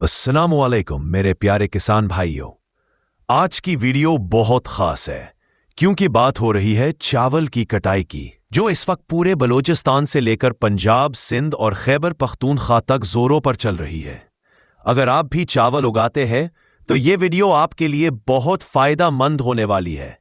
अस्सलामुअलैकुम मेरे प्यारे किसान भाइयों। आज की वीडियो बहुत खास है क्योंकि बात हो रही है चावल की कटाई की, जो इस वक्त पूरे बलूचिस्तान से लेकर पंजाब, सिंध और खैबर पख्तूनख्वा तक जोरों पर चल रही है। अगर आप भी चावल उगाते हैं तो ये वीडियो आपके लिए बहुत फायदेमंद होने वाली है।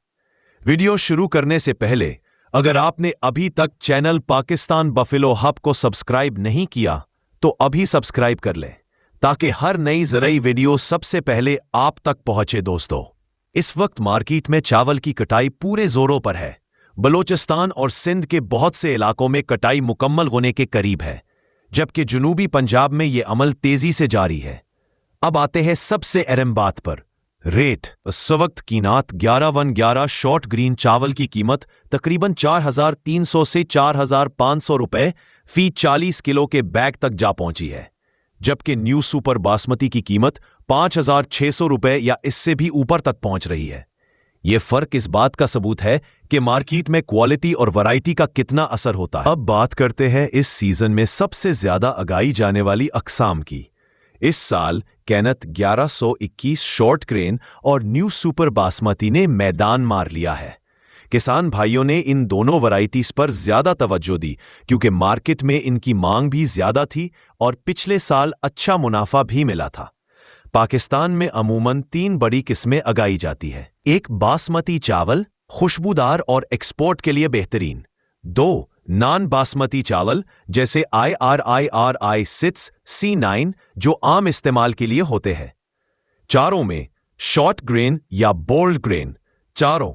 वीडियो शुरू करने से पहले अगर आपने अभी तक चैनल पाकिस्तान बफेलो हब को सब्सक्राइब नहीं किया तो अभी सब्सक्राइब कर लें ताकि हर नई ज़राई वीडियो सबसे पहले आप तक पहुंचे। दोस्तों, इस वक्त मार्केट में चावल की कटाई पूरे जोरों पर है। बलूचिस्तान और सिंध के बहुत से इलाकों में कटाई मुकम्मल होने के करीब है, जबकि जुनूबी पंजाब में यह अमल तेजी से जारी है। अब आते हैं सबसे अहम बात पर, रेट। इस वक्त कीनात 11-1-11 शॉर्ट ग्रीन चावल की कीमत तकरीबन 4,300 से 4,500 रुपए फी 40 किलो के बैग तक जा पहुंची है, जबकि न्यू सुपर बासमती की कीमत 5,600 रुपए या इससे भी ऊपर तक पहुंच रही है। यह फर्क इस बात का सबूत है कि मार्केट में क्वालिटी और वैरायटी का कितना असर होता है। अब बात करते हैं इस सीजन में सबसे ज्यादा उगाई जाने वाली अकसाम की। इस साल कैनत 1121 शॉर्ट ग्रेन और न्यू सुपर बासमती ने मैदान मार लिया है। किसान भाइयों ने इन दोनों वैरायटीज पर ज्यादा तवज्जो दी क्योंकि मार्केट में इनकी मांग भी ज्यादा थी और पिछले साल अच्छा मुनाफा भी मिला था। पाकिस्तान में अमूमन 3 बड़ी किस्में उगाई जाती है। एक, बासमती चावल, खुशबूदार और एक्सपोर्ट के लिए बेहतरीन। 2, नॉन बासमती चावल जैसे IRI 6 C9 जो आम इस्तेमाल के लिए होते हैं। 4 में शॉर्ट ग्रेन या बोल्ड ग्रेन। 4,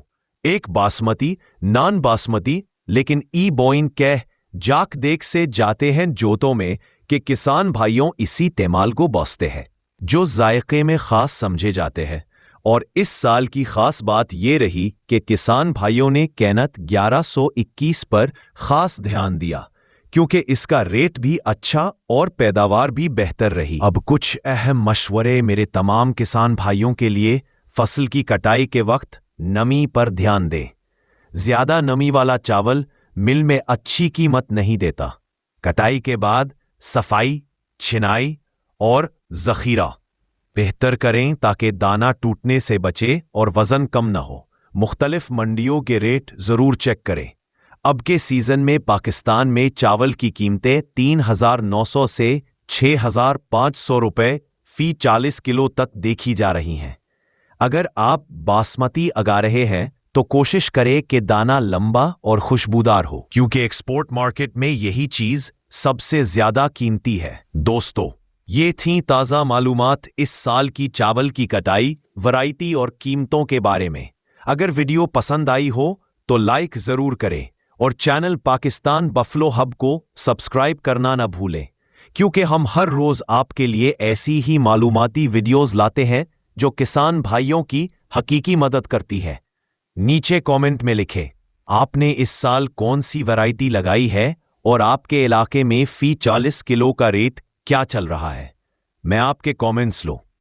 एक बासमती, नॉन बासमती लेकिन ई बोइन कह जाक देख से जाते हैं जोतों में कि किसान भाइयों इसी तेमाल को बसते हैं जो जायके में खास समझे जाते हैं। और इस साल की खास बात यह रही कि किसान भाइयों ने कैनत 1121 पर खास ध्यान दिया क्योंकि इसका रेट भी अच्छा और पैदावार भी बेहतर रही। अब कुछ अहम मशवरे मेरे तमाम किसान भाइयों के लिए। फसल की कटाई के वक्त नमी पर ध्यान दें। ज्यादा नमी वाला चावल मिल में अच्छी कीमत नहीं देता। कटाई के बाद सफाई, छिनाई और जखीरा बेहतर करें ताकि दाना टूटने से बचे और वजन कम न हो। मुख्तलिफ मंडियों के रेट जरूर चेक करें। अब के सीजन में पाकिस्तान में चावल की कीमतें 3,900 से 6,500 रुपए फी 40 किलो तक देखी जा रही हैं। अगर आप बासमती उगा रहे हैं तो कोशिश करें कि दाना लंबा और खुशबूदार हो क्योंकि एक्सपोर्ट मार्केट में यही चीज सबसे ज्यादा कीमती है। दोस्तों, ये थी ताज़ा मालूमात इस साल की चावल की कटाई, वैरायटी और कीमतों के बारे में। अगर वीडियो पसंद आई हो तो लाइक जरूर करें और चैनल पाकिस्तान बफेलो हब को सब्सक्राइब करना न भूलें क्योंकि हम हर रोज आपके लिए ऐसी ही मालूमाती वीडियोस लाते हैं जो किसान भाइयों की हकीकी मदद करती है। नीचे कमेंट में लिखें आपने इस साल कौन सी वैरायटी लगाई है और आपके इलाके में फी 40 किलो का रेट क्या चल रहा है। मैं आपके कमेंट्स लूं।